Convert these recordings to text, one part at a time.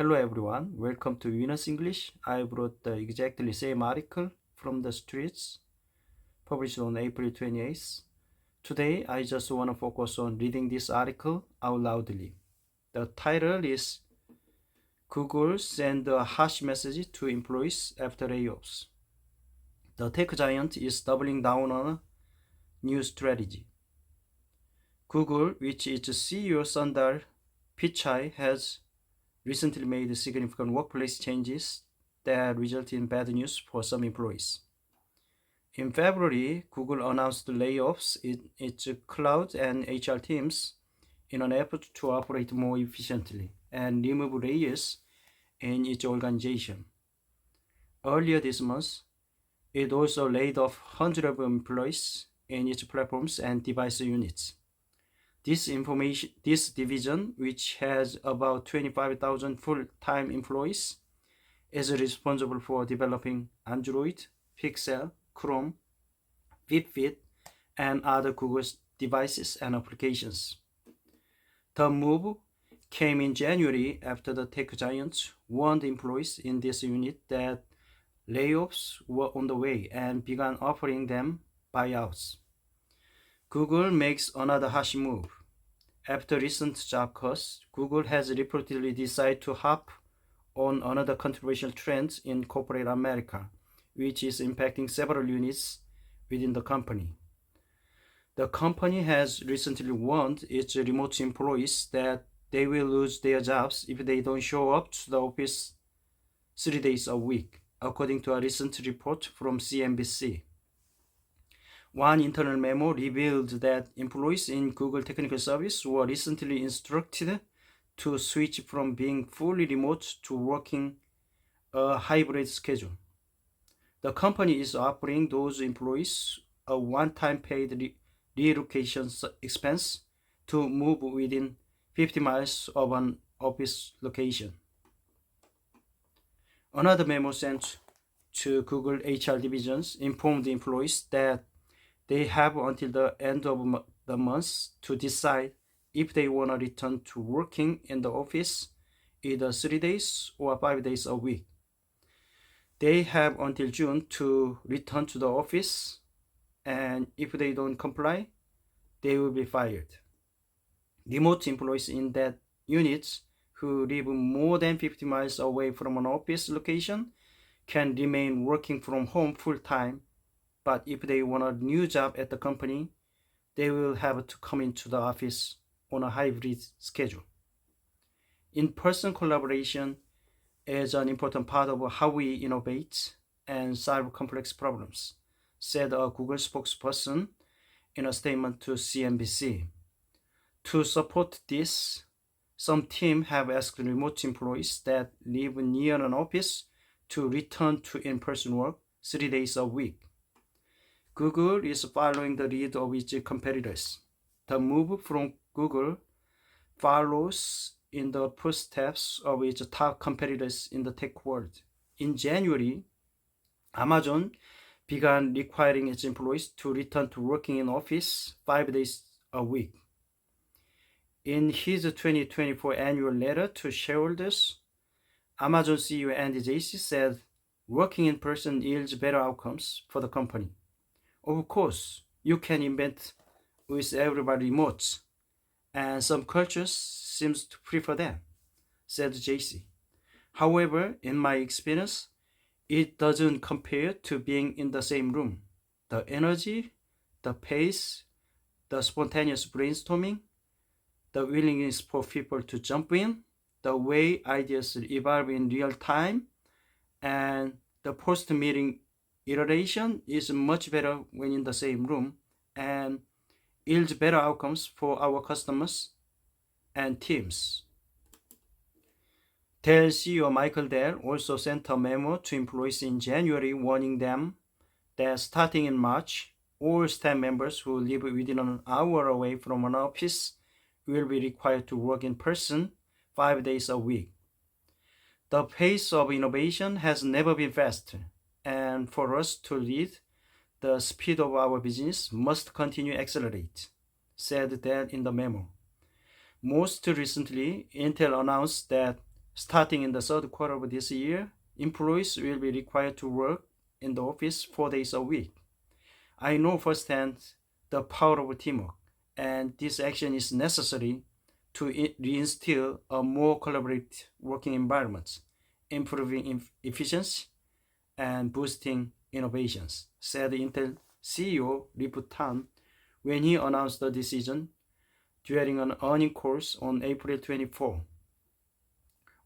Hello everyone, welcome to Venus English. I brought the exactly same article from TheStreet, published on April 28th. Today, I just want to focus on reading this article out loudly. The title is Google send a harsh message to employees after layoffs. The tech giant is doubling down on a new strategy. Google, which its CEO Sundar Pichai has recently made significant workplace changes that result in bad news for some employees. In February, Google announced layoffs in its cloud and HR teams in an effort to operate more efficiently and remove layers in its organization. Earlier this month, it also laid off hundreds of employees in its platforms and device units. This division, which has about 25,000 full-time employees, is responsible for developing Android, Pixel, Chrome, Fitbit, and other Google devices and applications. The move came in January after the tech giants warned employees in this unit that layoffs were on the way and began offering them buyouts. Google makes another harsh move. After recent job cuts, Google has reportedly decided to hop on another controversial trend in corporate America, which is impacting several units within the company. The company has recently warned its remote employees that they will lose their jobs if they don't show up to the office 3 days a week, according to a recent report from CNBC. One internal memo revealed that employees in Google Technical Service were recently instructed to switch from being fully remote to working a hybrid schedule. The company is offering those employees a one-time paid relocation expense to move within 50 miles of an office location. Another memo sent to Google HR divisions informed the employees that they have until the end of the month to decide if they want to return to working in the office either 3 days or 5 days a week. They have until June to return to the office, and if they don't comply, they will be fired. Remote employees in that unit who live more than 50 miles away from an office location can remain working from home full-time, but if they want a new job at the company, they will have to come into the office on a hybrid schedule. In-person collaboration is an important part of how we innovate and solve complex problems, said a Google spokesperson in a statement to CNBC. To support this, some teams have asked remote employees that live near an office to return to in-person work 3 days a week. Google is following the lead of its competitors. The move from Google follows in the footsteps of its top competitors in the tech world. In January, Amazon began requiring its employees to return to working in office 5 days a week. In his 2024 annual letter to shareholders, Amazon CEO Andy Jassy said working in person yields better outcomes for the company. Of course, you can invent with everybody remote, and some cultures seems to prefer that, said Jassy. However, in my experience, it doesn't compare to being in the same room. The energy, the pace, the spontaneous brainstorming, the willingness for people to jump in, the way ideas evolve in real time, and the post-meeting iteration is much better when in the same room and yields better outcomes for our customers and teams. Dell CEO Michael Dell also sent a memo to employees in January warning them that starting in March, all staff members who live within an hour away from an office will be required to work in person 5 days a week. The pace of innovation has never been faster, and for us to lead, the speed of our business must continue to accelerate, said Dell in the memo. Most recently, Intel announced that Starting in the third quarter of this year, employees will be required to work in the office 4 days a week. I know firsthand the power of teamwork, and this action is necessary to reinstill a more collaborative working environment, improving efficiency and boosting innovations, said Intel CEO Lip Tan when he announced the decision during an earnings call on April 24.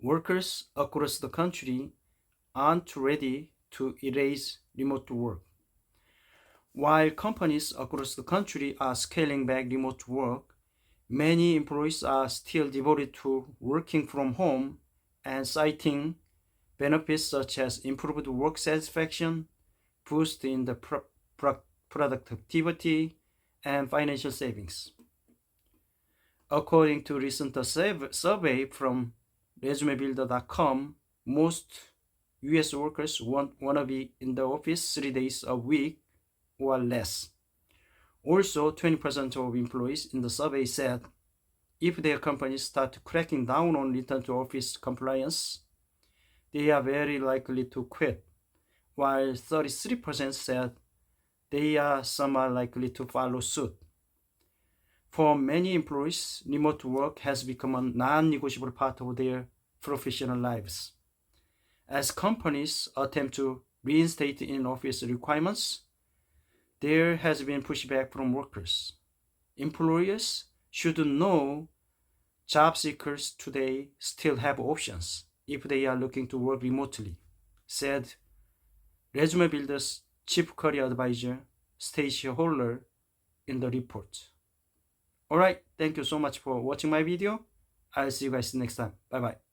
Workers across the country aren't ready to erase remote work. While companies across the country are scaling back remote work, many employees are still devoted to working from home and citing benefits such as improved work satisfaction, boost in the productivity, and financial savings. According to a recent survey from ResumeBuilder.com, most US workers want to be in the office 3 days a week or less. Also, 20% of employees in the survey said if their companies start cracking down on return to office compliance, they are very likely to quit, while 33% said some are likely to follow suit. For many employees, remote work has become a non-negotiable part of their professional lives. As companies attempt to reinstate in-office requirements, there has been pushback from workers. Employers should know job seekers today still have options if they are looking to work remotely, said Resume Builder's Chief Career Advisor, Stacy Holler, in the report. Alright, thank you so much for watching my video. I'll see you guys next time. Bye bye.